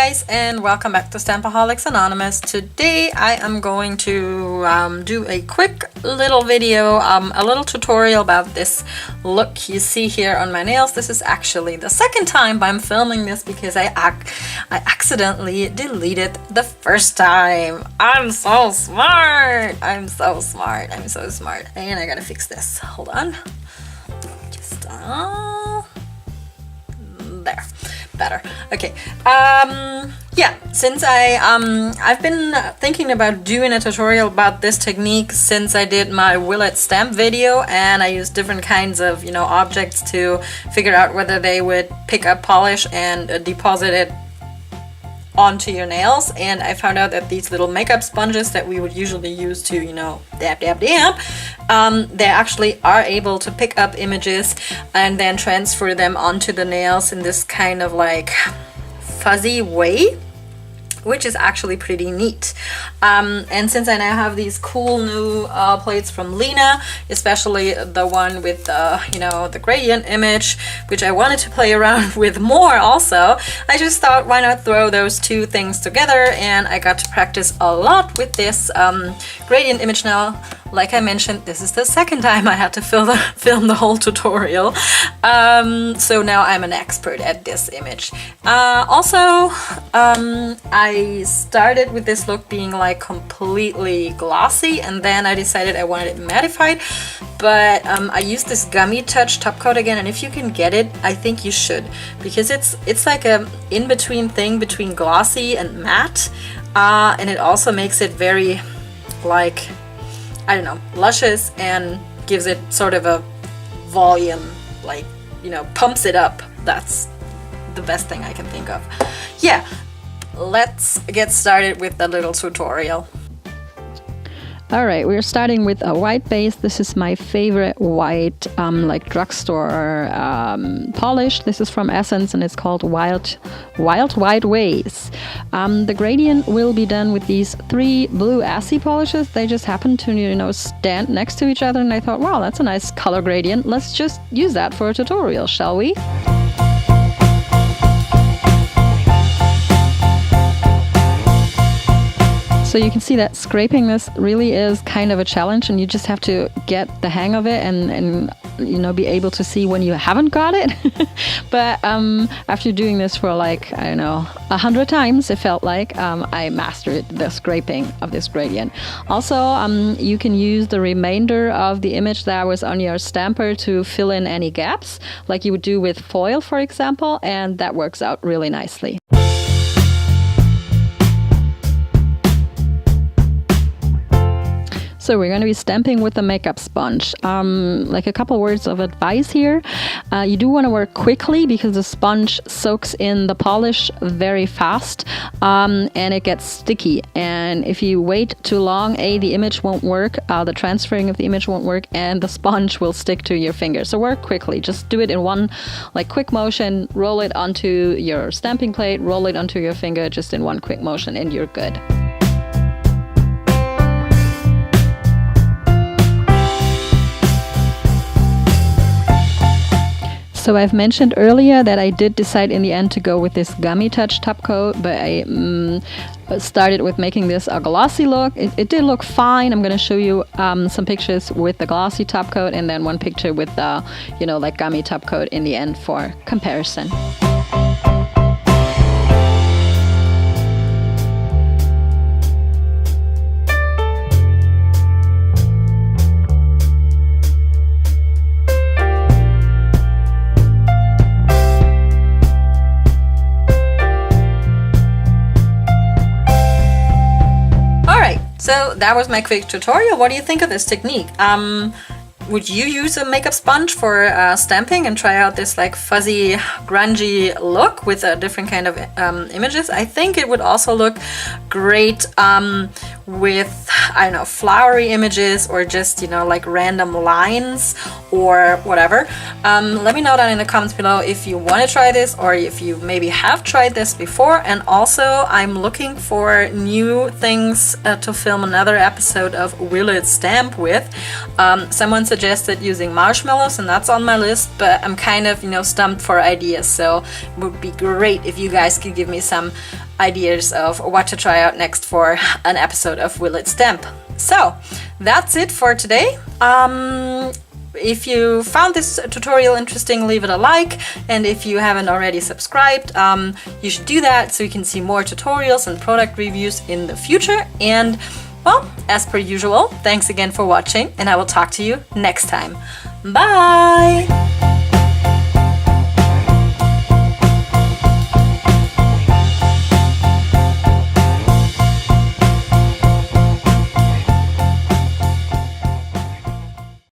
guys, and welcome back to Stampaholics Anonymous. Today I am going to do a quick little video, a little tutorial about this look you see here on my nails. This is actually the second time I'm filming this because I accidentally deleted the first time. I'm so smart! I'm so smart. I'm so smart. And I gotta fix this. Hold on. Just there. Better. Okay. Yeah, since I've been thinking about doing a tutorial about this technique since I did my Will It Stamp video, and I used different kinds of, objects to figure out whether they would pick up polish and deposit it onto your nails. And I found out that these little makeup sponges that we would usually use to, dab, they actually are able to pick up images and then transfer them onto the nails in this kind of like fuzzy way, which is actually pretty neat. And since I now have these cool new plates from Lina, especially the one with the gradient image, which I wanted to play around with more also, I just thought, why not throw those two things together? And I got to practice a lot with this gradient image now. Like I mentioned, this is the second time I had to film the whole tutorial. So now I'm an expert at this image. Also, I started with this look being like completely glossy, and then I decided I wanted it mattified, but I used this Gummy Touch top coat again, and if you can get it, I think you should, because it's like a in-between thing between glossy and matte, and it also makes it very, like, I don't know, luscious, and gives it sort of a volume, like, pumps it up. That's the best thing I can think of. Yeah, let's get started with the little tutorial. Alright, we're starting with a white base. This is my favorite white, like drugstore polish. This is from Essence and it's called Wild White Ways. The gradient will be done with these 3 blue assy polishes. They just happen to, stand next to each other, and I thought, wow, that's a nice color gradient. Let's just use that for a tutorial, shall we? So you can see that scraping this really is kind of a challenge, and you just have to get the hang of it and be able to see when you haven't got it. But after doing this for like, I don't know, 100 times, it felt like I mastered the scraping of this gradient. Also, you can use the remainder of the image that was on your stamper to fill in any gaps, like you would do with foil, for example, and that works out really nicely. So we're going to be stamping with the makeup sponge. Like a couple words of advice here. You do want to work quickly because the sponge soaks in the polish very fast, and it gets sticky. And if you wait too long, the image won't work, the transferring of the image won't work, and the sponge will stick to your finger. So work quickly. Just do it in one quick motion. Roll it onto your stamping plate, roll it onto your finger just in one quick motion, and you're good. So I've mentioned earlier that I did decide in the end to go with this Gummy Touch top coat, but I started with making this a glossy look. It did look fine. I'm going to show you some pictures with the glossy top coat, and then one picture with the, like gummy top coat in the end for comparison. So that was my quick tutorial. What do you think of this technique? Would you use a makeup sponge for stamping and try out this like fuzzy, grungy look with a different kind of images? I think it would also look great with, I don't know, flowery images, or just, like random lines or whatever. Let me know down in the comments below if you want to try this, or if you maybe have tried this before. And also, I'm looking for new things to film another episode of Will It Stamp with. Someone suggested using marshmallows, and that's on my list, but I'm kind of, stumped for ideas, so it would be great if you guys could give me some ideas of what to try out next for an episode of Will It Stamp. So that's it for today. If you found this tutorial interesting, leave it a like, and if you haven't already subscribed, you should do that so you can see more tutorials and product reviews in the future. And well, as per usual, thanks again for watching, and I will talk to you next time. Bye!